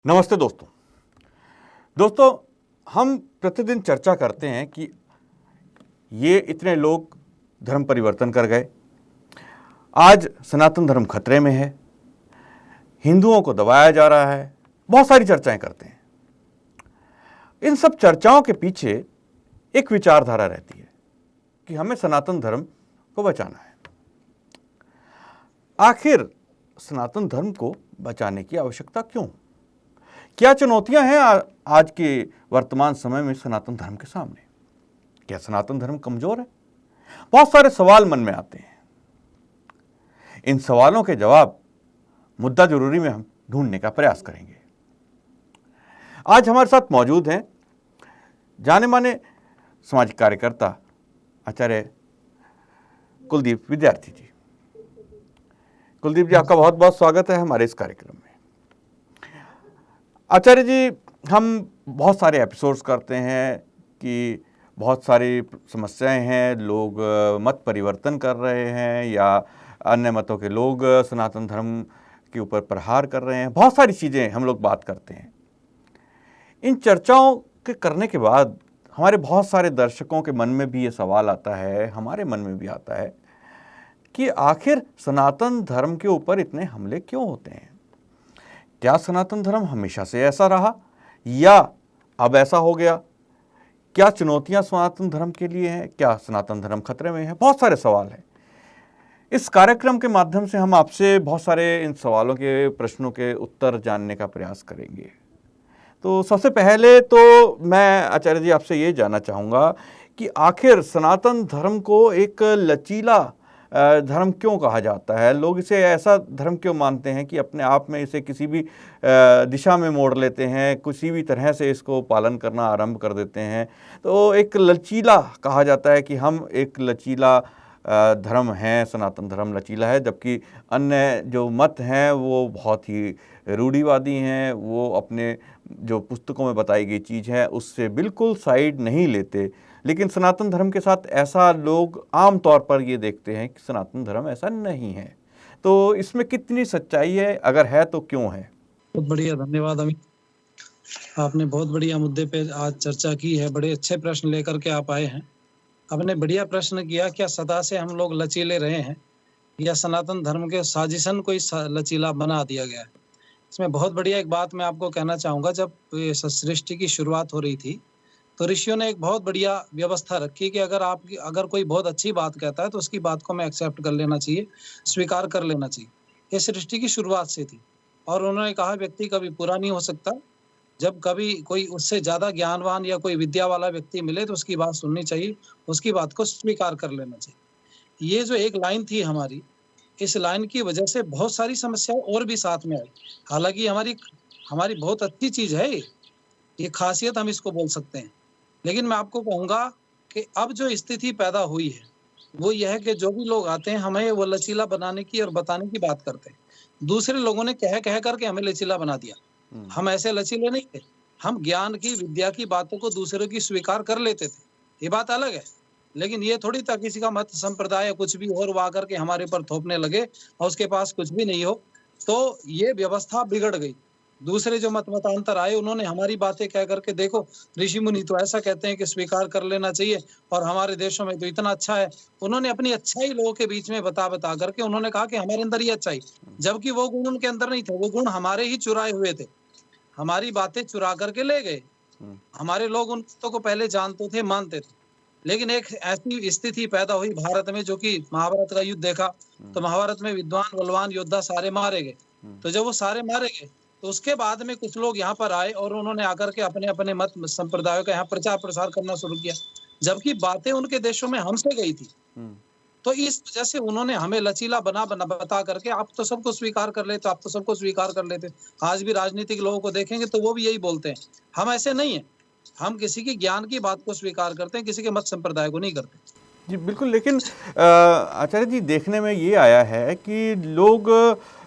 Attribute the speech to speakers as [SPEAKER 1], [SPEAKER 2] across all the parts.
[SPEAKER 1] नमस्ते दोस्तों, हम प्रतिदिन चर्चा करते हैं कि ये इतने लोग धर्म परिवर्तन कर गए, आज सनातन धर्म खतरे में है, हिंदुओं को दबाया जा रहा है, बहुत सारी चर्चाएं करते हैं। इन सब चर्चाओं के पीछे एक विचारधारा रहती है कि हमें सनातन धर्म को बचाना है। आखिर सनातन धर्म को बचाने की आवश्यकता क्यों? क्या चुनौतियां हैं आज के वर्तमान समय में सनातन धर्म के सामने? क्या सनातन धर्म कमजोर है? बहुत सारे सवाल मन में आते हैं। इन सवालों के जवाब मुद्दा जरूरी में हम ढूंढने का प्रयास करेंगे। आज हमारे साथ मौजूद हैं जाने माने सामाजिक कार्यकर्ता आचार्य कुलदीप विद्यार्थी जी। कुलदीप जी, आपका बहुत बहुत स्वागत है हमारे इस कार्यक्रम में। आचार्य जी, हम बहुत सारे एपिसोड्स करते हैं कि बहुत सारी समस्याएं हैं, लोग मत परिवर्तन कर रहे हैं या अन्य मतों के लोग सनातन धर्म के ऊपर प्रहार कर रहे हैं, बहुत सारी चीज़ें हम लोग बात करते हैं। इन चर्चाओं के करने के बाद हमारे बहुत सारे दर्शकों के मन में भी ये सवाल आता है, हमारे मन में भी आता है कि आखिर सनातन धर्म के ऊपर इतने हमले क्यों होते हैं? क्या सनातन धर्म हमेशा से ऐसा रहा या अब ऐसा हो गया? क्या चुनौतियां सनातन धर्म के लिए हैं? क्या सनातन धर्म खतरे में है? बहुत सारे सवाल हैं। इस कार्यक्रम के माध्यम से हम आपसे बहुत सारे इन सवालों के, प्रश्नों के उत्तर जानने का प्रयास करेंगे। तो सबसे पहले तो मैं आचार्य जी आपसे ये जानना चाहूँगा कि आखिर सनातन धर्म को एक लचीला धर्म क्यों कहा जाता है? लोग इसे ऐसा धर्म क्यों मानते हैं कि अपने आप में इसे किसी भी दिशा में मोड़ लेते हैं, किसी भी तरह से इसको पालन करना आरंभ कर देते हैं? तो एक लचीला कहा जाता है कि हम एक लचीला धर्म है, सनातन धर्म लचीला है, जबकि अन्य जो मत हैं वो बहुत ही रूढ़िवादी हैं, वो अपने जो पुस्तकों में बताई गई चीज़ है उससे बिल्कुल साइड नहीं लेते। लेकिन सनातन धर्म के साथ ऐसा लोग आम तौर पर ये देखते हैं कि सनातन धर्म ऐसा नहीं है। तो इसमें कितनी सच्चाई है? अगर है तो क्यों है?
[SPEAKER 2] बहुत बढ़िया, धन्यवाद अमित। आपने बहुत बढ़िया मुद्दे पे आज चर्चा की है, बड़े अच्छे प्रश्न लेकर के आप आए हैं। आपने बढ़िया प्रश्न किया, क्या सदा से हम लोग लचीले रहे हैं या सनातन धर्म के साजिशन को लचीला बना दिया गया है? इसमें बहुत बढ़िया एक बात मैं आपको कहना चाहूँगा। जब ये सृष्टि की शुरुआत हो रही थी तो ऋषियों ने एक बहुत बढ़िया व्यवस्था रखी कि अगर कोई बहुत अच्छी बात कहता है तो उसकी बात को हमें एक्सेप्ट कर लेना चाहिए, स्वीकार कर लेना चाहिए। ये सृष्टि की शुरुआत से थी और उन्होंने कहा व्यक्ति कभी पूरा नहीं हो सकता। जब कभी कोई उससे ज्यादा ज्ञानवान या कोई विद्या वाला व्यक्ति मिले तो उसकी बात सुननी चाहिए, उसकी बात को स्वीकार कर लेना चाहिए। ये जो एक लाइन थी हमारी, इस लाइन की वजह से बहुत सारी समस्याएं और भी साथ में आई। हालांकि हमारी हमारी बहुत अच्छी चीज है ये खासियत हम इसको बोल सकते हैं। लेकिन मैं आपको कहूंगा कि अब जो स्थिति पैदा हुई है वो यह है कि जो भी लोग आते हैं हमें वो लचीला बनाने की और बताने की बात करते हैं। दूसरे लोगों ने कह करके हमें लचीला बना दिया। हम ऐसे लचीले नहीं थे। हम ज्ञान की, विद्या की बातों को दूसरों की स्वीकार कर लेते थे, ये बात अलग है। लेकिन ये थोड़ी था किसी का मत संप्रदाय या कुछ भी और वो आकर के हमारे ऊपर थोपने लगे और उसके पास कुछ भी नहीं हो, तो ये व्यवस्था बिगड़ गई। दूसरे जो मतांतर आए उन्होंने हमारी बातें कह करके, देखो ऋषि मुनि तो ऐसा कहते हैं कि स्वीकार कर लेना चाहिए और हमारे देशों में तो इतना अच्छा है। उन्होंने अपनी अच्छाई लोगों के बीच में बता करके उन्होंने कहा कि हमारे अंदर ये अच्छाई, जबकि वो गुण उनके अंदर नहीं थे। वो गुण हमारे ही चुराए हुए थे, हमारी बातें चुरा करके ले गए। हमारे लोग उन बातों को पहले जानते थे, मानते थे। लेकिन एक ऐसी स्थिति पैदा हुई भारत में, जो कि महाभारत का युद्ध देखा तो महाभारत में विद्वान बलवान योद्धा सारे मारे गए। तो जब वो सारे मारे गए तो उसके बाद में कुछ लोग यहाँ पर आए और उन्होंने आकर के अपने अपने मत संप्रदायों का यहाँ प्रचार प्रसार करना शुरू किया, जबकि बातें उनके देशों में हमसे गई थी। तो इस वजह से उन्होंने हमें लचीला बना बता करके आप तो सबको स्वीकार कर लेते, आप तो सबको स्वीकार कर लेते। आज भी राजनीतिक लोगों को देखेंगे तो वो भी यही बोलते हैं। हम ऐसे नहीं है, हम किसी की ज्ञान की बात को स्वीकार करते हैं, किसी के मत संप्रदाय को नहीं करते।
[SPEAKER 1] जी बिल्कुल। लेकिन आचार्य जी, देखने में ये आया है कि लोग,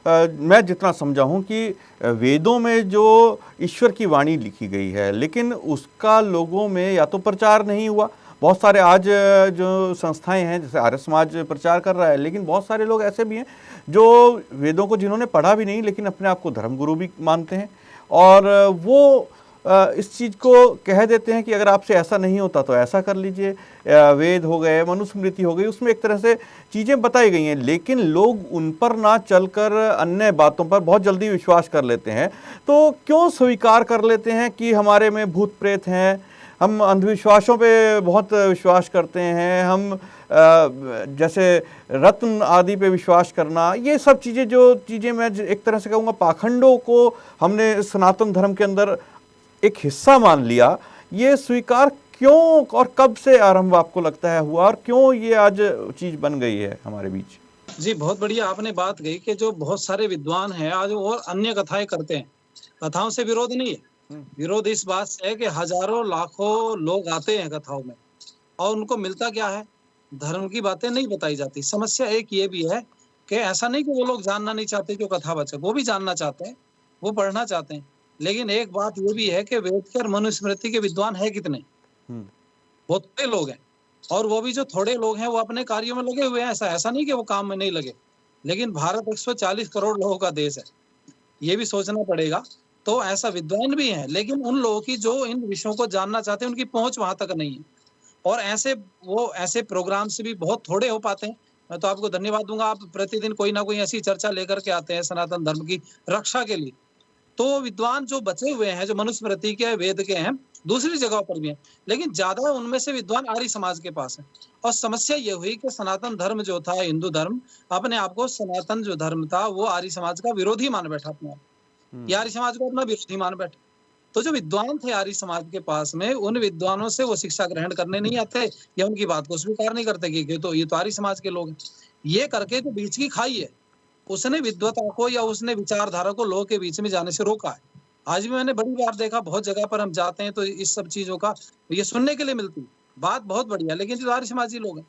[SPEAKER 1] मैं जितना समझा हूँ कि वेदों में जो ईश्वर की वाणी लिखी गई है, लेकिन उसका लोगों में या तो प्रचार नहीं हुआ। बहुत सारे आज जो संस्थाएं हैं, जैसे आर्य समाज प्रचार कर रहा है, लेकिन बहुत सारे लोग ऐसे भी हैं जो वेदों को जिन्होंने पढ़ा भी नहीं लेकिन अपने आप को धर्मगुरु भी मानते हैं और वो इस चीज़ को कह देते हैं कि अगर आपसे ऐसा नहीं होता तो ऐसा कर लीजिए। वेद हो गए, मनुस्मृति हो गई, उसमें एक तरह से चीज़ें बताई गई हैं, लेकिन लोग उन पर ना चलकर अन्य बातों पर बहुत जल्दी विश्वास कर लेते हैं। तो क्यों स्वीकार कर लेते हैं कि हमारे में भूत प्रेत हैं, हम अंधविश्वासों पे बहुत विश्वास करते हैं, हम जैसे रत्न आदि पे विश्वास करना, ये सब चीज़ें जो चीज़ें मैं एक तरह से कहूँगा पाखंडों को हमने सनातन धर्म के अंदर एक हिस्सा मान लिया, ये स्वीकार क्यों और कब से आरंभ आपको लगता है हुआ, और क्यों ये आज चीज़ बन गई है हमारे बीच?
[SPEAKER 2] जी, बहुत बढ़िया आपने बात कही कि जो बहुत सारे विद्वान हैं आज और अन्य कथाएँ करते हैं। कथाओं से विरोध नहीं है। विरोध इस बात से है कि हज़ारों लाखों लोग आते हैं कथाओं में और उनको मिलता क्या है? धर्म की बातें नहीं बताई जाती। समस्या एक ये भी है कि ऐसा नहीं कि वो लोग जानना नहीं चाहते जो कथावाचक, वो भी जानना चाहते हैं, वो पढ़ना चाहते हैं। लेकिन एक बात ये भी है कि वेद के और मनुस्मृति के विद्वान हैं कितने?
[SPEAKER 1] हुँ,
[SPEAKER 2] बहुत थोड़े लोग हैं और वो भी जो थोड़े लोग हैं वो अपने कार्यों में लगे हुए हैं। ऐसा नहीं कि वो काम में नहीं लगे। लेकिन भारत 140 करोड़ लोगों का देश है। ये भी सोचना पड़ेगा। तो ऐसा विद्वान भी हैं, लेकिन उन लोगों की जो इन विषयों को जानना चाहते हैं, उनकी पहुँच वहाँ तक नहीं है। और ऐसे प्रोग्राम्स भी बहुत थोड़े हो पाते हैं। मैं तो आपको धन्यवाद दूँगा, आप प्रतिदिन कोई ना कोई ऐसी चर्चा लेकर के आते हैं सनातन धर्म की रक्षा के लिए। तो विद्वान जो बचे हुए हैं, जो मनुस्मृति के, वेद के हैं, दूसरी जगहों पर भी हैं, लेकिन ज़्यादा उनमें से विद्वान आर्य समाज के पास हैं। और समस्या ये हुई कि सनातन धर्म जो था, हिंदू धर्म, अपने आप को सनातन जो धर्म था, वो आर्य समाज का विरोधी मान बैठा अपने आप। ये
[SPEAKER 1] हुँ,
[SPEAKER 2] आर्य समाज को अपना विरोधी मान बैठा। तो जो विद्वान थे आर्य समाज के पास में, उन विद्वानों से वो शिक्षा ग्रहण करने नहीं आते या उनकी बात को स्वीकार नहीं करते कि ये तो आर्य समाज के लोग हैं। ये करके जो बीच की खाई है, उसने विद्वता को या उसने विचारधारा को लोगों के बीच में जाने से रोका है। आज भी मैंने बड़ी बार देखा, बहुत जगह पर हम जाते हैं तो इस सब चीज़ों का ये सुनने के लिए मिलती है। बात बहुत बढ़िया, लेकिन जो आर्य समाजी लोग हैं,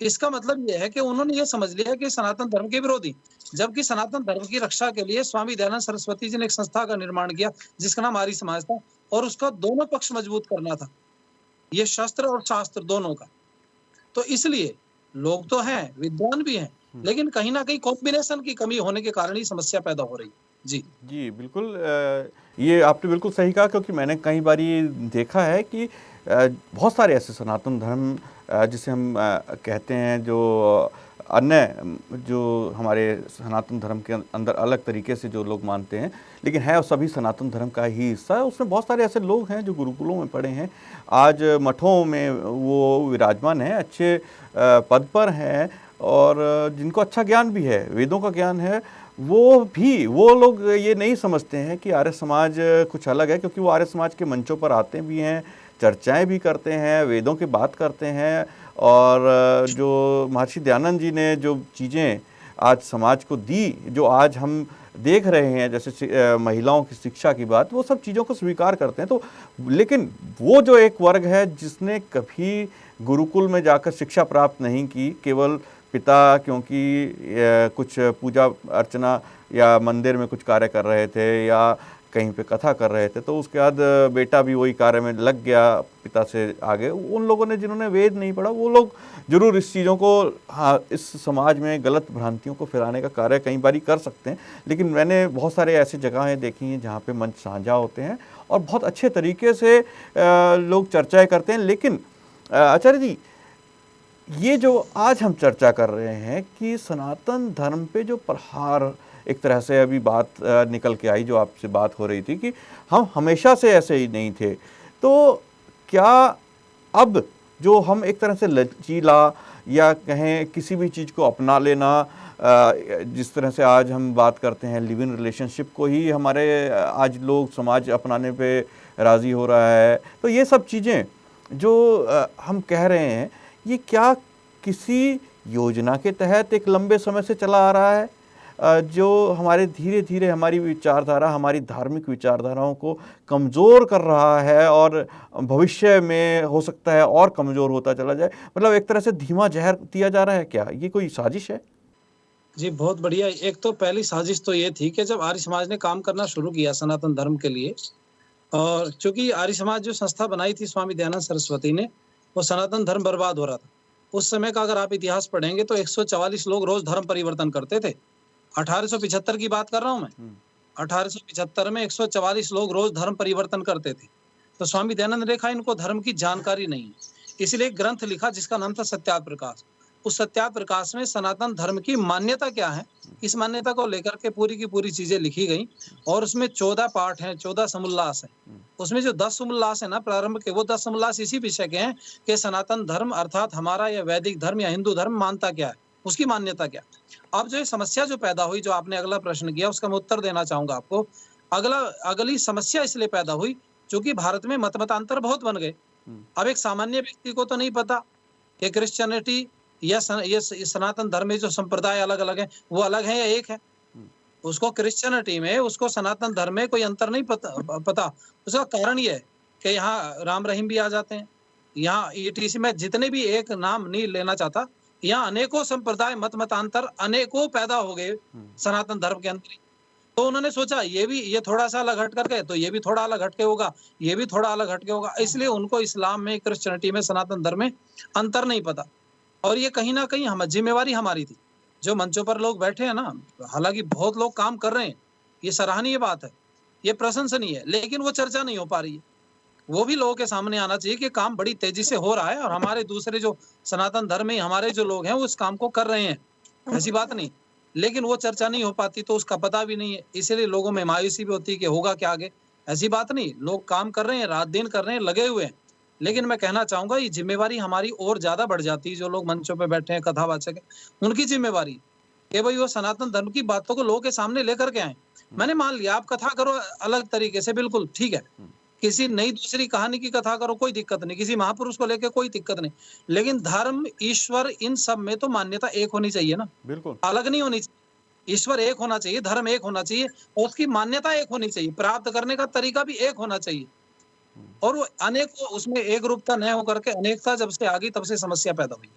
[SPEAKER 2] इसका मतलब ये है कि उन्होंने ये समझ लिया कि सनातन धर्म के विरोधी, जबकि सनातन धर्म की रक्षा के लिए स्वामी दयानंद सरस्वती जी ने एक संस्था का निर्माण किया, जिसका नाम आर्य समाज था और उसका दोनों पक्ष मजबूत करना था। ये शस्त्र और शास्त्र दोनों का। तो इसलिए लोग तो हैं, विद्वान भी हैं,
[SPEAKER 1] हुँ।
[SPEAKER 2] लेकिन कहीं न कहीं कॉम्बिनेशन की कमी होने के कारण ही समस्या पैदा हो रही है। जी।
[SPEAKER 1] जी, बिल्कुल ये आपने बिल्कुल सही कहा, क्योंकि मैंने कई बारी देखा है कि बहुत सारे ऐसे सनातन धर्म जिसे हम कहते हैं जो अन्य जो हमारे सनातन धर्म के अंदर अलग तरीके से जो लोग मानते हैं, लेकिन है वो सभी सनातन धर्म का ही हिस्सा है। उसमें बहुत सारे ऐसे लोग हैं जो गुरुकुलों में पढ़े हैं, आज मठों में वो विराजमान हैं, अच्छे पद पर हैं और जिनको अच्छा ज्ञान भी है, वेदों का ज्ञान है। वो लोग ये नहीं समझते हैं कि आर्य समाज कुछ अलग है, क्योंकि वो आर्य समाज के मंचों पर आते भी हैं, चर्चाएँ भी करते हैं, वेदों की बात करते हैं और जो महर्षि दयानंद जी ने जो चीज़ें आज समाज को दी, जो आज हम देख रहे हैं, जैसे महिलाओं की शिक्षा की बात, वो सब चीज़ों को स्वीकार करते हैं। तो लेकिन वो जो एक वर्ग है जिसने कभी गुरुकुल में जाकर शिक्षा प्राप्त नहीं की, केवल पिता क्योंकि कुछ पूजा अर्चना या मंदिर में कुछ कार्य कर रहे थे या कहीं पे कथा कर रहे थे, तो उसके बाद बेटा भी वही कार्य में लग गया पिता से आगे। उन लोगों ने जिन्होंने वेद नहीं पढ़ा, वो लोग ज़रूर इस चीज़ों को, हाँ, इस समाज में गलत भ्रांतियों को फैलाने का कार्य कई बारी कर सकते हैं। लेकिन मैंने बहुत सारे ऐसी जगहें देखी हैं जहाँ पे मंच साझा होते हैं और बहुत अच्छे तरीके से लोग चर्चाएँ करते हैं। लेकिन आचार्य जी, ये जो आज हम चर्चा कर रहे हैं कि सनातन धर्म पे जो प्रहार, एक तरह से अभी बात निकल के आई, जो आपसे बात हो रही थी कि हम हमेशा से ऐसे ही नहीं थे, तो क्या अब जो हम एक तरह से लचीला या कहें किसी भी चीज़ को अपना लेना, जिस तरह से आज हम बात करते हैं लिव इन रिलेशनशिप को ही हमारे आज लोग समाज अपनाने पे राज़ी हो रहा है, तो ये सब चीज़ें जो हम कह रहे हैं, ये क्या किसी योजना के तहत एक लंबे समय से चला आ रहा है, जो हमारे धीरे-धीरे हमारी विचारधारा, हमारी धार्मिक विचारधाराओं को कमज़ोर कर रहा है और भविष्य में हो सकता है और कमज़ोर होता चला जाए? मतलब एक तरह से धीमा ज़हर पिया जा रहा है क्या? ये कोई साजिश है?
[SPEAKER 2] जी, बहुत बढ़िया। एक तो पहली साजिश तो ये थी कि जब आर्य समाज ने काम करना शुरू किया सनातन धर्म के लिए, और चूँकि आर्य समाज जो संस्था बनाई थी स्वामी दयानंद सरस्वती ने, वो सनातन धर्म बर्बाद हो रहा था। उस समय का अगर आप इतिहास पढ़ेंगे तो 144 लोग रोज़ धर्म परिवर्तन करते थे। 1875 की बात कर रहा हूँ मैं।
[SPEAKER 1] हुँ,
[SPEAKER 2] 1875 में 144 लोग रोज धर्म परिवर्तन करते थे। तो स्वामी दयानंद ने देखा इनको धर्म की जानकारी नहीं है, इसलिए एक ग्रंथ लिखा जिसका नाम था सत्याप्रकाश। उस सत्याप्रकाश में सनातन धर्म की मान्यता क्या है, इस मान्यता को लेकर के पूरी की पूरी चीजें लिखी गई। और उसमें 14 पाठ हैं, 14 समुल्लास हैं। उसमें जो 10 समुल्लास है ना प्रारंभ के, वो 10 समुल्लास इसी विषय के हैं कि सनातन धर्म अर्थात हमारा या वैदिक धर्म या हिंदू धर्म मानता क्या है, उसकी मान्यता क्या। अब जो ये समस्या जो पैदा हुई, जो आपने अगला प्रश्न किया उसका मैं उत्तर देना चाहूंगा आपको। अगली समस्या इसलिए पैदा हुई क्योंकि भारत में मतमतांतर बहुत बन गए। अब एक सामान्य व्यक्ति को तो नहीं पता कि क्रिश्चियनिटी या ये सनातन धर्म में जो संप्रदाय अलग अलग है वो अलग है या एक है। उसको क्रिश्चियनिटी में, उसको सनातन धर्म में कोई अंतर नहीं पता। उसका कारण ये है कि यहाँ राम रहीम भी आ जाते हैं। यहाँ ईटीसी में जितने भी, एक नाम नहीं लेना चाहता, यहाँ अनेकों संप्रदाय मतांतर अनेकों पैदा हो गए सनातन धर्म के अंदर। तो उन्होंने सोचा ये थोड़ा सा अलग हट करके, तो ये भी थोड़ा अलग हटके होगा, ये भी थोड़ा अलग हटके होगा। इसलिए उनको इस्लाम में, क्रिश्चियनिटी में, सनातन धर्म में अंतर नहीं पता। और ये कहीं ना कहीं हम जिम्मेवारी हमारी थी। जो मंचों पर लोग बैठे हैं ना, हालांकि बहुत लोग काम कर रहे हैं, ये सराहनीय बात है, ये प्रशंसनीय है, लेकिन वो चर्चा नहीं हो पा रही है। वो भी लोगों के सामने आना चाहिए कि काम बड़ी तेजी से हो रहा है और हमारे दूसरे जो सनातन धर्म में हमारे जो लोग हैं वो इस काम को कर रहे हैं, ऐसी बात नहीं। लेकिन वो चर्चा नहीं हो पाती तो उसका पता भी नहीं है, इसीलिए लोगों में मायूसी भी होती है कि होगा क्या आगे। ऐसी बात नहीं, लोग काम कर रहे हैं, रात दिन कर रहे हैं, लगे हुए हैं। लेकिन मैं कहना चाहूंगा ये जिम्मेवारी हमारी और ज्यादा बढ़ जाती है। जो लोग मंचों पे बैठे हैं, कथावाचक है, उनकी जिम्मेवारी कि भाई वो सनातन धर्म की बातों को लोगों के सामने लेकर के आए। मैंने मान लिया आप कथा करो अलग तरीके से, बिल्कुल ठीक है, किसी नई दूसरी कहानी की कथा करो, कोई दिक्कत नहीं, किसी महापुरुष को लेकर कोई दिक्कत नहीं। लेकिन धर्म, ईश्वर, इन सब में तो मान्यता एक होनी चाहिए ना,
[SPEAKER 1] बिल्कुल
[SPEAKER 2] अलग नहीं होनी चाहिए। ईश्वर एक होना चाहिए, धर्म एक होना चाहिए और उसकी मान्यता एक होनी चाहिए, प्राप्त करने का तरीका भी एक होना चाहिए। और वो अनेक, उसमें एक रूपता न होकर के अनेकता जब से आ गई तब से समस्या पैदा हुई।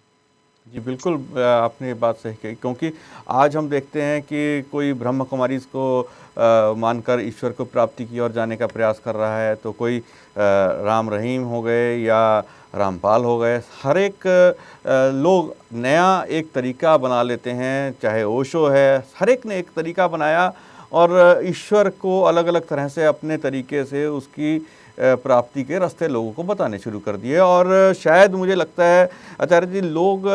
[SPEAKER 1] जी बिल्कुल, आपने ये बात सही कही, क्योंकि आज हम देखते हैं कि कोई ब्रह्म कुमारी को मानकर ईश्वर को प्राप्ति की ओर जाने का प्रयास कर रहा है, तो कोई राम रहीम हो गए या रामपाल हो गए। हर एक लोग नया एक तरीका बना लेते हैं, चाहे ओशो है, हर एक ने एक तरीका बनाया और ईश्वर को अलग अलग तरह से अपने तरीके से उसकी प्राप्ति के रास्ते लोगों को बताने शुरू कर दिए। और शायद मुझे लगता है आचार्य जी, लोग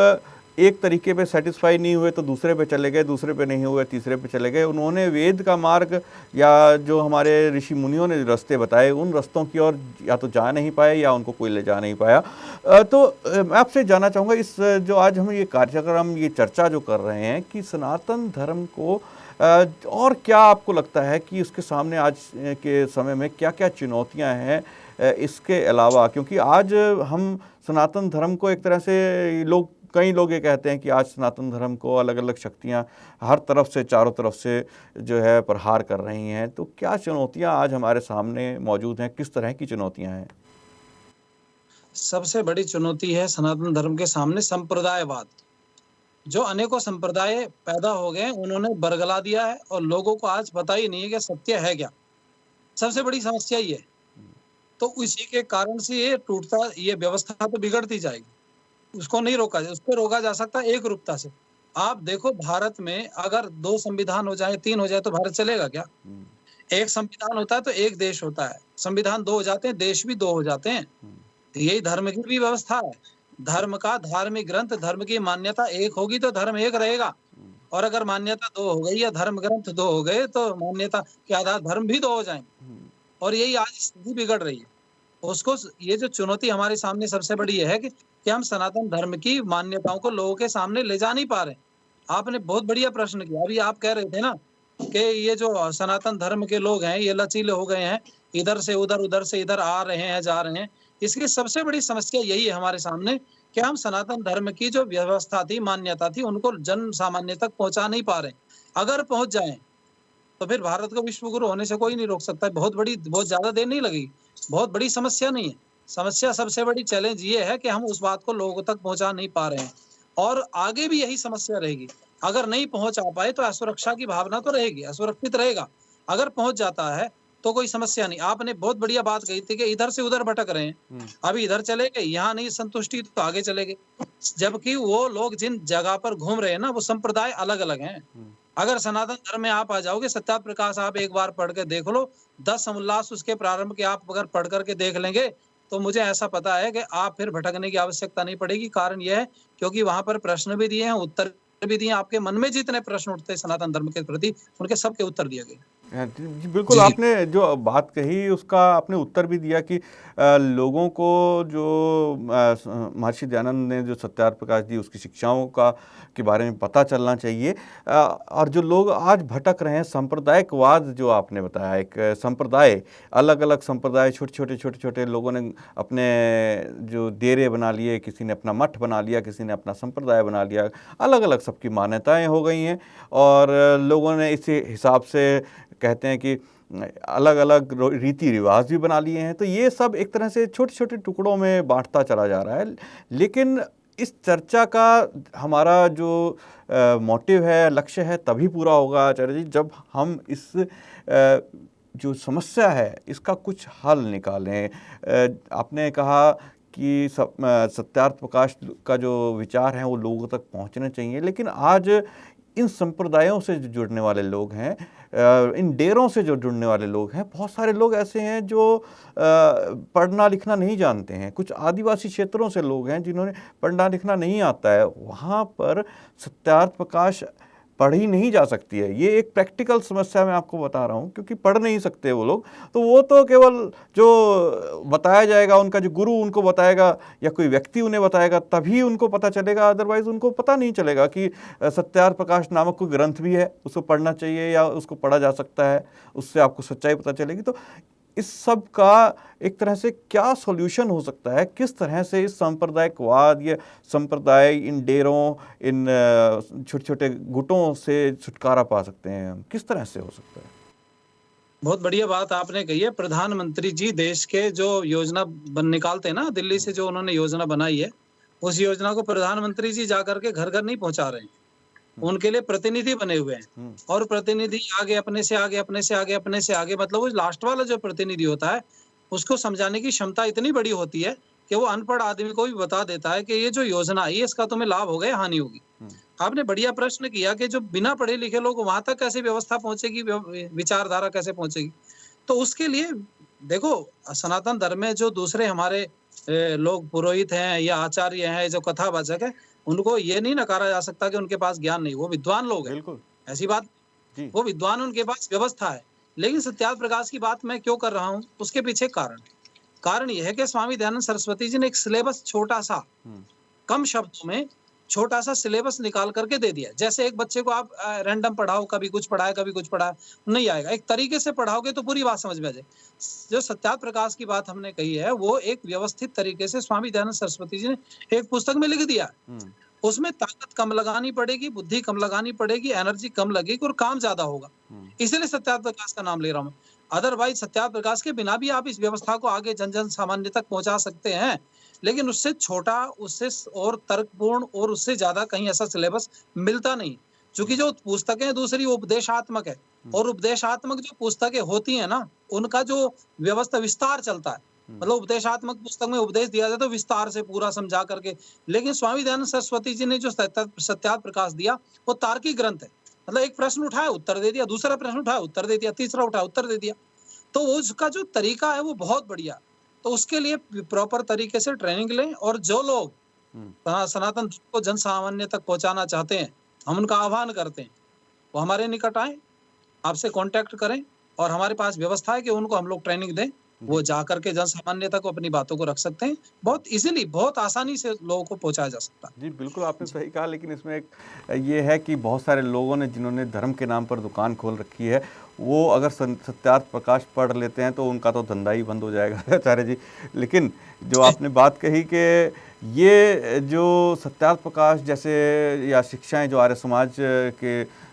[SPEAKER 1] एक तरीके पे सेटिस्फाई नहीं हुए तो दूसरे पे चले गए, दूसरे पे नहीं हुए तीसरे पे चले गए। उन्होंने वेद का मार्ग या जो हमारे ऋषि मुनियों ने रास्ते बताए उन रास्तों की ओर या तो जा नहीं पाए या उनको कोई ले जा नहीं पाया। तो मैं आपसे जानना चाहूँगा, इस जो आज हम ये कार्यक्रम, ये चर्चा जो कर रहे हैं कि सनातन धर्म को और क्या आपको लगता है कि उसके सामने आज के समय में क्या क्या चुनौतियां हैं इसके अलावा? क्योंकि आज हम सनातन धर्म को एक तरह से कई लोग ये कहते हैं कि आज सनातन धर्म को अलग अलग शक्तियां हर तरफ से, चारों तरफ से जो है प्रहार कर रही हैं। तो क्या चुनौतियां आज हमारे सामने मौजूद हैं, किस तरह की चुनौतियां हैं?
[SPEAKER 2] सबसे बड़ी चुनौती है सनातन धर्म के सामने संप्रदायवाद। जो अनेकों संप्रदाय पैदा हो गए उन्होंने बरगला दिया है और लोगों को आज पता ही नहीं है कि सत्य है क्या। सबसे बड़ी समस्या ये है। तो इसी के कारण से ये टूटता, ये व्यवस्था तो बिगड़ती जाएगी, उसको नहीं रोका जाए। उसको रोका जा सकता है एक रूपता से। आप देखो भारत में अगर 2 संविधान हो जाए, 3 हो जाए तो भारत चलेगा क्या? एक संविधान होता है तो एक देश होता है, संविधान 2 हो जाते हैं, देश भी 2 हो जाते हैं। यही धर्म की भी व्यवस्था है। धर्म का, धार्मिक ग्रंथ, धर्म की मान्यता एक होगी तो धर्म एक रहेगा। और अगर मान्यता 2 हो गई या धर्म ग्रंथ 2 हो गए तो मान्यता के आधार धर्म भी 2 हो जाएंगे। और यही आज स्थिति बिगड़ रही है। उसको, ये जो चुनौती हमारे सामने सबसे बड़ी है कि हम सनातन धर्म की मान्यताओं को लोगों के सामने ले जा नहीं पा रहे। आपने बहुत बढ़िया प्रश्न किया। अभी आप कह रहे थे ना कि ये जो सनातन धर्म के लोग हैं ये लचीले हो गए हैं, इधर से उधर, उधर से इधर आ रहे हैं, जा रहे हैं। इसकी सबसे बड़ी समस्या यही है हमारे सामने कि हम सनातन धर्म की जो व्यवस्था थी, मान्यता थी, उनको जन सामान्य तक पहुंचा नहीं पा रहे। अगर पहुंच जाए तो फिर भारत को विश्व गुरु होने से कोई नहीं रोक सकता। बहुत ज्यादा देर नहीं लगेगी, बहुत बड़ी समस्या नहीं है। समस्या, सबसे बड़ी चैलेंज ये है कि हम उस बात को लोगों तक पहुंचा नहीं पा रहे हैं और आगे भी यही समस्या रहेगी। अगर नहीं पहुंचा पाए तो असुरक्षा की भावना तो रहेगी, असुरक्षित रहेगा। अगर पहुंच जाता है तो कोई समस्या नहीं। आपने बहुत बढ़िया बात कही थी कि इधर से उधर भटक रहे हैं, अभी इधर चले गए, यहाँ नहीं संतुष्टि तो आगे चले गए। जबकि वो लोग जिन जगह पर घूम रहे हैं ना, वो संप्रदाय अलग अलग हैं। अगर सनातन धर्म में आप आ जाओगे, सत्यार्थ प्रकाश आप एक बार पढ़ के देख लो, 10 उल्लास उसके प्रारंभ के आप अगर पढ़ करके देख लेंगे, तो मुझे ऐसा पता है कि आप फिर भटकने की आवश्यकता नहीं पड़ेगी। कारण ये है क्योंकि वहाँ पर प्रश्न भी दिए हैं, उत्तर भी दिए हैं, आपके मन में जितने प्रश्न उठते हैं सनातन धर्म के प्रति, उनके सबके उत्तर दिए गए।
[SPEAKER 1] जी, जी, बिल्कुल
[SPEAKER 2] जी, जी।
[SPEAKER 1] आपने जो बात कही उसका आपने उत्तर भी दिया कि लोगों को जो महर्षि दयानंद ने जो सत्यार्थ प्रकाश दी उसकी शिक्षाओं का के बारे में पता चलना चाहिए। और जो लोग आज भटक रहे हैं सांप्रदायिकवाद जो आपने बताया, एक संप्रदाय, अलग-अलग संप्रदाय, छोटे-छोटे लोगों ने अपने जो डेरे बना लिए, किसी ने अपना मठ बना लिया, किसी ने अपना संप्रदाय बना लिया, अलग-अलग सबकी मान्यताएं हो गई हैं और लोगों ने इसी हिसाब से कहते हैं कि अलग-अलग रीति रिवाज भी बना लिए हैं। तो ये सब एक तरह से छोटे-छोटे टुकड़ों में बाँटता चला जा रहा है। लेकिन इस चर्चा का हमारा जो मोटिव है, लक्ष्य है, तभी पूरा होगा आचार्य जी जब हम इस जो समस्या है इसका कुछ हल निकालें। आपने कहा कि सत्यार्थ प्रकाश का जो विचार है वो लोगों तक पहुँचने चाहिए, लेकिन आज इन संप्रदायों से जो जुड़ने वाले लोग हैं, इन डेरों से जो जुड़ने वाले लोग हैं, बहुत सारे लोग ऐसे हैं जो पढ़ना लिखना नहीं जानते हैं। कुछ आदिवासी क्षेत्रों से लोग हैं जिन्होंने पढ़ना लिखना नहीं आता है, वहाँ पर सत्यार्थ प्रकाश पढ़ी नहीं जा सकती है। ये एक प्रैक्टिकल समस्या मैं आपको बता रहा हूँ, क्योंकि पढ़ नहीं सकते वो लोग, तो वो तो केवल जो बताया जाएगा, उनका जो गुरु उनको बताएगा या कोई व्यक्ति उन्हें बताएगा तभी उनको पता चलेगा, अदरवाइज़ उनको पता नहीं चलेगा कि सत्यार्थ प्रकाश नामक कोई ग्रंथ भी है, उसको पढ़ना चाहिए या उसको पढ़ा जा सकता है, उससे आपको सच्चाई पता चलेगी। तो इस सब का एक तरह से क्या सॉल्यूशन हो सकता है? किस तरह से इस सांप्रदायिकवाद या संप्रदाय, इन डेरों, इन छोटे-छोटे गुटों से छुटकारा पा सकते हैं हम? किस तरह से हो सकता है?
[SPEAKER 2] बहुत बढ़िया बात आपने कही है। प्रधानमंत्री जी देश के जो योजना निकालते हैं ना, दिल्ली से जो उन्होंने योजना बनाई है, उस योजना को प्रधानमंत्री जी जाकर के घर-घर नहीं पहुँचा रहे हैं। उनके लिए प्रतिनिधि बने हुए हैं और प्रतिनिधि आगे अपने से आगे, अपने से आगे, अपने से आगे, मतलब वो लास्ट वाला जो प्रतिनिधि होता है, उसको समझाने की क्षमता इतनी बड़ी होती है कि वो अनपढ़ आदमी को भी बता देता है कि ये जो योजना आई है, इसका तुम्हें लाभ होगा या हानि होगी। आपने बढ़िया प्रश्न किया कि जो बिना पढ़े लिखे लोग वहां तक कैसे व्यवस्था पहुंचेगी, विचारधारा कैसे पहुंचेगी। तो उसके लिए देखो, सनातन धर्म में जो दूसरे हमारे लोग पुरोहित हैं या आचार्य हैं, जो कथावाचक है, उनको ये नहीं नकारा जा सकता कि उनके पास ज्ञान नहीं, वो विद्वान लोग हैं।
[SPEAKER 1] बिल्कुल।
[SPEAKER 2] ऐसी बात,
[SPEAKER 1] जी।
[SPEAKER 2] वो विद्वान, उनके पास व्यवस्था है। लेकिन सत्यार्थ प्रकाश की बात मैं क्यों कर रहा हूँ, उसके पीछे कारण ये है कि स्वामी दयानंद सरस्वती जी ने एक सिलेबस छोटा-सा, कम शब्दों में छोटा-सा सिलेबस निकाल करके दे दिया। जैसे एक बच्चे को आप रैंडम पढ़ाओ, कभी कुछ पढ़ाया, कभी कुछ पढ़ाया, नहीं आएगा। एक तरीके से पढ़ाओगे तो पूरी बात समझ में आ जाए। जो सत्यार्थ प्रकाश की बात हमने कही है, वो एक व्यवस्थित तरीके से स्वामी दयानंद सरस्वती जी ने एक पुस्तक में लिख दिया। उसमें ताकत कम लगानी पड़ेगी, बुद्धि कम लगानी पड़ेगी, एनर्जी कम लगेगी और काम ज्यादा होगा। इसीलिए सत्यार्थ प्रकाश का नाम ले रहा हूँ। अदरवाइज सत्यार्थ प्रकाश के बिना भी आप इस व्यवस्था को आगे जन सामान्य तक पहुंचा सकते हैं, लेकिन उससे छोटा, उससे और तर्कपूर्ण और उससे ज्यादा कहीं ऐसा सिलेबस मिलता नहीं। क्योंकि जो पुस्तकें दूसरी उपदेशात्मक है, और उपदेशात्मक जो पुस्तकें होती है ना, उनका जो व्यवस्था विस्तार चलता है, मतलब उपदेशात्मक पुस्तक में उपदेश दिया जाए तो विस्तार से पूरा समझा करके। लेकिन स्वामी दयानंद सरस्वती जी ने जो सत्यार्थ प्रकाश दिया, वो तार्किक ग्रंथ है। मतलब एक प्रश्न उठाया, उत्तर दे दिया, दूसरा प्रश्न उठाया, उत्तर दे दिया, तीसरा उठाया, उत्तर दे दिया। तो उसका जो तरीका है वो बहुत बढ़िया। तो उसके लिए प्रॉपर तरीके से ट्रेनिंग लें, और जो लोग सनातन को जन सामान्य तक पहुंचाना चाहते हैं, हम उनका आह्वान करते हैं, वो हमारे निकट आए, आपसे कांटेक्ट करें, और हमारे पास व्यवस्था है कि उनको हम लोग ट्रेनिंग दें। वो जाकर के जन सामान्य तक अपनी बातों को रख सकते हैं। बहुत इजीली, बहुत आसानी से लोगों को पहुंचाया जा सकता है।
[SPEAKER 1] जी, बिल्कुल आपने सही कहा, लेकिन इसमें एक ये है कि बहुत सारे लोगों ने जिन्होंने धर्म के नाम पर दुकान खोल रखी है, वो अगर सत्यार्थ प्रकाश पढ़ लेते हैं तो उनका तो धंधा ही बंद हो जाएगा आचार्य जी। लेकिन जो आपने बात कही कि ये जो सत्यार्थ प्रकाश जैसे या शिक्षाएं जो आर्य समाज के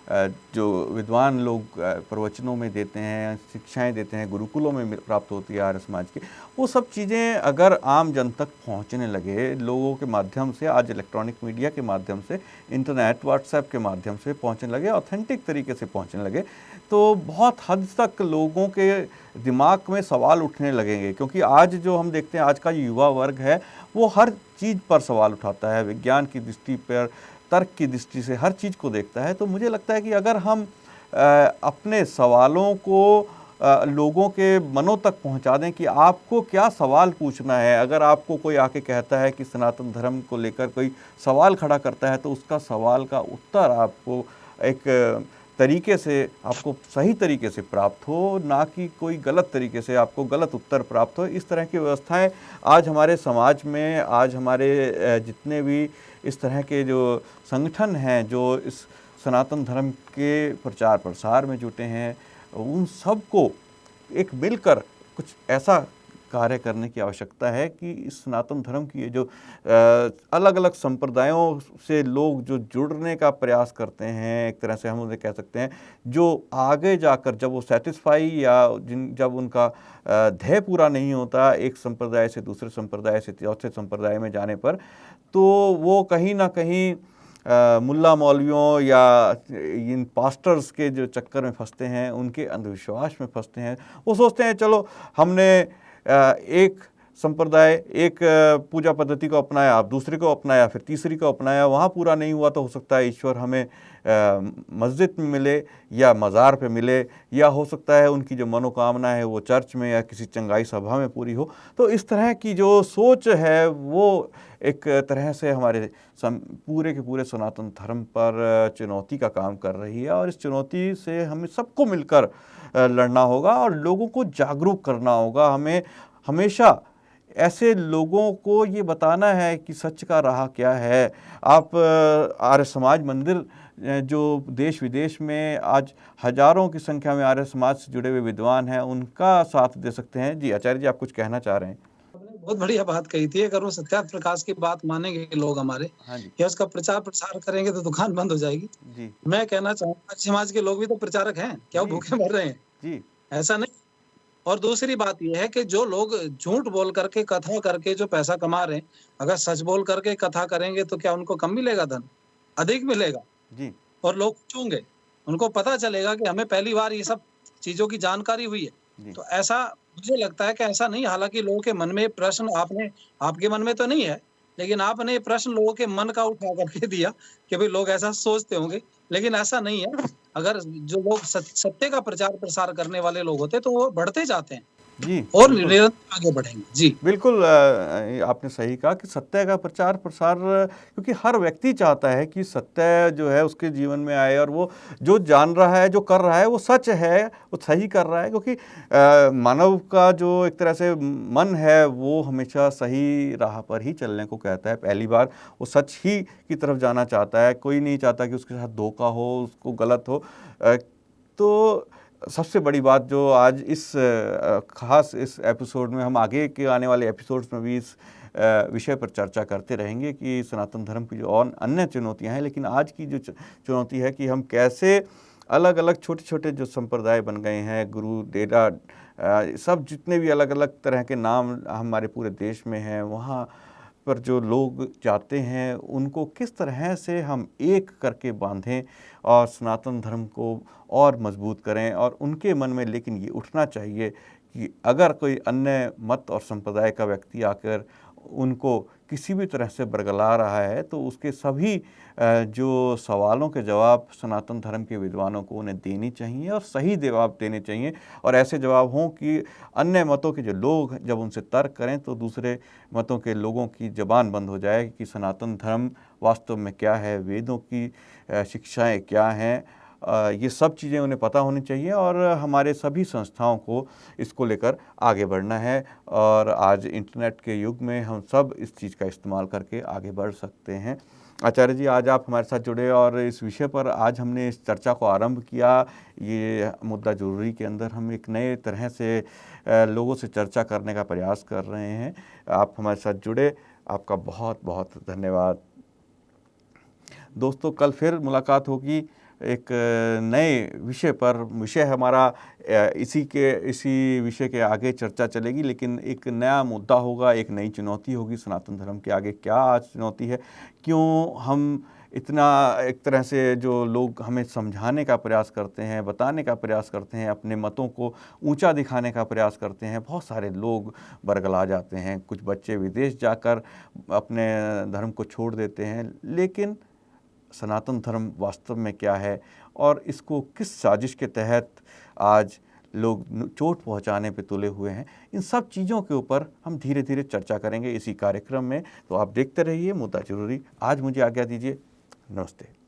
[SPEAKER 1] जो विद्वान लोग प्रवचनों में देते हैं, शिक्षाएं देते हैं, गुरुकुलों में प्राप्त होती है आर्य समाज की, वो सब चीज़ें अगर आम जन तक पहुंचने लगे, लोगों के माध्यम से, आज इलेक्ट्रॉनिक मीडिया के माध्यम से, इंटरनेट, व्हाट्सएप के माध्यम से पहुंचने लगे, ऑथेंटिक तरीके से पहुंचने लगे, तो बहुत हद तक लोगों के दिमाग में सवाल उठने लगेंगे। क्योंकि आज जो हम देखते हैं, आज का युवा वर्ग है, वो हर चीज़ पर सवाल उठाता है, विज्ञान की दृष्टि पर, तर्क की दृष्टि से हर चीज़ को देखता है, तो मुझे लगता है कि अगर हम अपने सवालों को लोगों के मनों तक पहुंचा दें कि आपको क्या सवाल पूछना है। अगर आपको कोई आके कहता है कि सनातन धर्म को लेकर कोई सवाल खड़ा करता है, तो उसका सवाल का उत्तर आपको एक तरीके से, आपको सही तरीके से प्राप्त हो, ना कि कोई गलत तरीके से आपको गलत उत्तर प्राप्त हो। इस तरह की व्यवस्थाएं आज हमारे समाज में, आज हमारे जितने भी इस तरह के जो संगठन हैं जो इस सनातन धर्म के प्रचार प्रसार में जुटे हैं, उन सब को एक मिलकर कुछ ऐसा कार्य करने की आवश्यकता है कि इस सनातन धर्म की ये जो अलग अलग संप्रदायों से लोग जो जुड़ने का प्रयास करते हैं, एक तरह से हम उन्हें कह सकते हैं, जो आगे जाकर जब वो सेटिस्फाई या जब उनका ध्येय पूरा नहीं होता एक संप्रदाय से दूसरे संप्रदाय से चौथे संप्रदाय में जाने पर, तो वो कहीं ना कहीं मुल्ला मौलवियों या इन पास्टर्स के जो चक्कर में फंसते हैं, उनके अंधविश्वास में फंसते हैं। वो सोचते हैं चलो हमने एक संप्रदाय, एक पूजा पद्धति को अपनाया, आप दूसरे को अपनाया, फिर तीसरी को अपनाया, वहाँ पूरा नहीं हुआ तो हो सकता है ईश्वर हमें मस्जिद में मिले या मज़ार पे मिले, या हो सकता है उनकी जो मनोकामना है वो चर्च में या किसी चंगाई सभा में पूरी हो। तो इस तरह की जो सोच है वो एक तरह से हमारे पूरे के पूरे सनातन धर्म पर चुनौती का काम कर रही है, और इस चुनौती से हमें सबको मिलकर लड़ना होगा और लोगों को जागरूक करना होगा। हमें हमेशा ऐसे लोगों को ये बताना है कि सच का राह क्या है। आप आर्य समाज मंदिर जो देश विदेश में आज हजारों की संख्या में आर्य समाज से जुड़े हुए विद्वान हैं, उनका साथ दे सकते हैं। जी आचार्य जी, आप कुछ कहना चाह रहे हैं?
[SPEAKER 2] आपने बहुत बढ़िया बात कही थी। अगर वो सत्यार्थ प्रकाश की बात मानेंगे लोग हमारे,
[SPEAKER 1] हाँ जी।
[SPEAKER 2] या उसका प्रचार प्रसार करेंगे तो दुकान बंद हो जाएगी।
[SPEAKER 1] जी
[SPEAKER 2] मैं कहना चाहूँगा समाज के लोग भी तो प्रचारक हैं, क्या वो
[SPEAKER 1] जी
[SPEAKER 2] भूखे मर रहे हैं?
[SPEAKER 1] जी
[SPEAKER 2] ऐसा नहीं। और दूसरी बात ये है कि जो लोग झूठ बोल करके, कथा करके जो पैसा कमा रहे हैं, अगर सच बोल करके कथा करेंगे तो क्या उनको कम मिलेगा धन? अधिक मिलेगा।
[SPEAKER 1] जी
[SPEAKER 2] और लोग पूछेंगे, उनको पता चलेगा कि हमें पहली बार ये सब चीज़ों की जानकारी हुई है।
[SPEAKER 1] जी
[SPEAKER 2] तो ऐसा मुझे लगता है कि ऐसा नहीं, हालाँकि लोगों के मन में प्रश्न आपके मन में तो नहीं है, लेकिन आपने ये प्रश्न लोगों के मन का उठा करके दिया कि भई लोग ऐसा सोचते होंगे, लेकिन ऐसा नहीं है। अगर जो लोग सत्य का प्रचार प्रसार करने वाले लोग होते हैं, तो वो बढ़ते जाते हैं
[SPEAKER 1] जी
[SPEAKER 2] और
[SPEAKER 1] बिल्कुल
[SPEAKER 2] निरंतर आगे बढ़ेंगे। जी।
[SPEAKER 1] बिल्कुल। आपने सही कहा कि सत्य का प्रचार प्रसार, क्योंकि हर व्यक्ति चाहता है कि सत्य जो है उसके जीवन में आए, और वो जो जान रहा है, जो कर रहा है वो सच है, वो सही कर रहा है। क्योंकि मानव का जो एक तरह से मन है वो हमेशा सही राह पर ही चलने को कहता है। पहली बार वो सच ही की तरफ जाना चाहता है, कोई नहीं चाहता कि उसके साथ धोखा हो, उसको गलत हो। तो सबसे बड़ी बात जो आज इस खास इस एपिसोड में, हम आगे के आने वाले एपिसोड्स में भी इस विषय पर चर्चा करते रहेंगे कि सनातन धर्म की जो और अन्य चुनौतियां हैं, लेकिन आज की जो चुनौती है कि हम कैसे अलग अलग छोटे छोटे जो संप्रदाय बन गए हैं, गुरु, डेरा, सब जितने भी अलग अलग तरह के नाम हमारे पूरे देश में हैं, वहाँ पर जो लोग जाते हैं उनको किस तरह से हम एक करके बांधें और सनातन धर्म को और मजबूत करें। और उनके मन में लेकिन ये उठना चाहिए कि अगर कोई अन्य मत और संप्रदाय का व्यक्ति आकर उनको किसी भी तरह से बरगला रहा है, तो उसके सभी जो सवालों के जवाब सनातन धर्म के विद्वानों को उन्हें देनी चाहिए और सही जवाब देने चाहिए, और ऐसे जवाब हों कि अन्य मतों के जो लोग जब उनसे तर्क करें तो दूसरे मतों के लोगों की ज़बान बंद हो जाए कि सनातन धर्म वास्तव में क्या है, वेदों की शिक्षाएं क्या हैं। ये सब चीज़ें उन्हें पता होनी चाहिए, और हमारे सभी संस्थाओं को इसको लेकर आगे बढ़ना है। और आज इंटरनेट के युग में हम सब इस चीज़ का इस्तेमाल करके आगे बढ़ सकते हैं। आचार्य जी, आज आप हमारे साथ जुड़े और इस विषय पर आज हमने इस चर्चा को आरंभ किया। ये मुद्दा ज़रूरी के अंदर हम एक नए तरह से लोगों से चर्चा करने का प्रयास कर रहे हैं। आप हमारे साथ जुड़े, आपका बहुत बहुत धन्यवाद। दोस्तों, कल फिर मुलाकात होगी एक नए विषय पर। विषय हमारा इसी विषय के आगे चर्चा चलेगी, लेकिन एक नया मुद्दा होगा, एक नई चुनौती होगी सनातन धर्म के आगे। क्या आज चुनौती है, क्यों हम इतना एक तरह से जो लोग हमें समझाने का प्रयास करते हैं, बताने का प्रयास करते हैं, अपने मतों को ऊंचा दिखाने का प्रयास करते हैं, बहुत सारे लोग बरगला जाते हैं। कुछ बच्चे विदेश जाकर अपने धर्म को छोड़ देते हैं, लेकिन सनातन धर्म वास्तव में क्या है और इसको किस साजिश के तहत आज लोग चोट पहुंचाने पे तुले हुए हैं, इन सब चीज़ों के ऊपर हम धीरे धीरे चर्चा करेंगे इसी कार्यक्रम में। तो आप देखते रहिए मुद्दा ज़रूरी। आज मुझे आज्ञा दीजिए, नमस्ते।